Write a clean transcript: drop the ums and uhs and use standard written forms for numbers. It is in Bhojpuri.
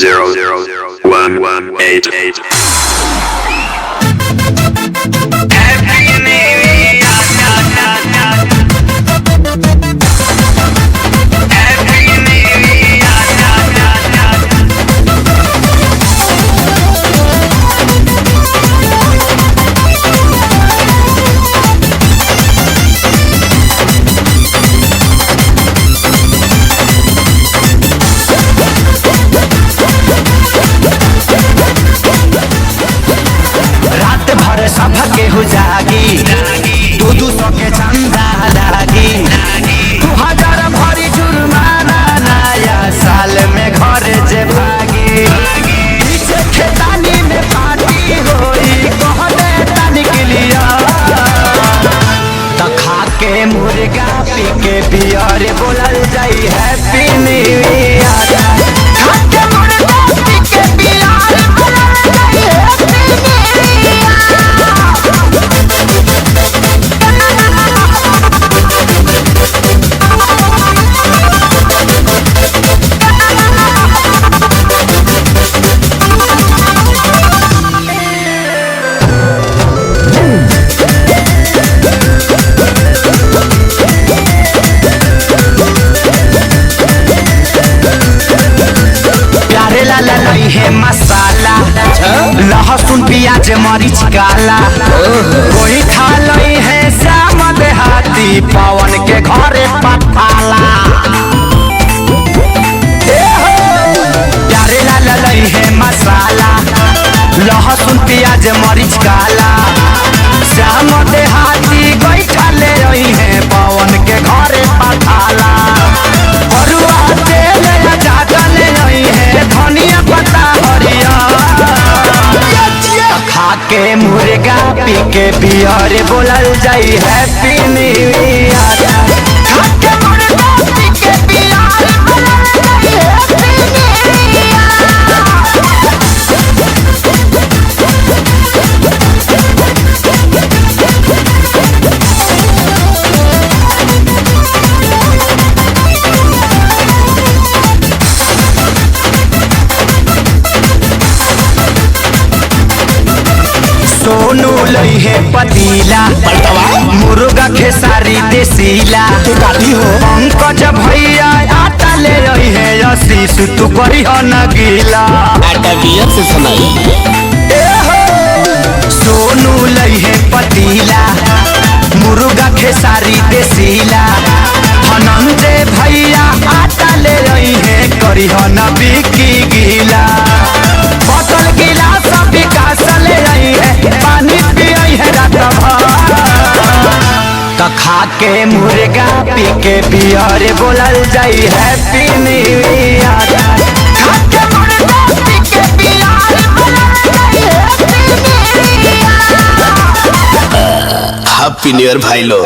00118. सबके हो जागी 200 के चंदा लागी 2000 भरी जुर्माना नया साल में घर जे भागी पीछे खेतानी में पार्टी होई कहले तनिक लिया तो खा के मुर्गा पी के बियर बोलल जाई हैप्पी न्यू ईयर खा के मुर्गा पी के बियर बोलल जाई हैप्पी न्यू लई है मसाला लहसुन प्याज मरीच काला कोई खा लई है श्याम देहाती पवन के घरे पठाला प्यारे लाला लई है मसाला लहसुन प्याज मरीच काला श्याम देहाती कोई खा ले रही है पवन के घरे पठाला बरुआ तेल ज्यादा ले रही है धनिया पत्ता हरिया खा के मुर्गा पी के बियर बोलल जाई हैप्पी न्यू ईयर खा के मुर्गा पी के बियर बोलल जाई हैप्पी न्यू सोनू लई है पतीला मुर्गा खेसारी देसीला पंकज भैया आटा ले रही है आशीष तू करी हो न गीला सोनू लई है पतीला मुर्गा खेसारी देसीला धनंजय भैया आटा ले रही है करी हो न बिकी गीला बोतल गिलास विकास ले रही है पानी पियई है रात भर तो खा के मुर्गा पी के बियर बोलल जाई हैप्पी न्यू ईयर खा के मुर्गा पी के बियर बोलल जाई happy new year happy new year भाई लोग।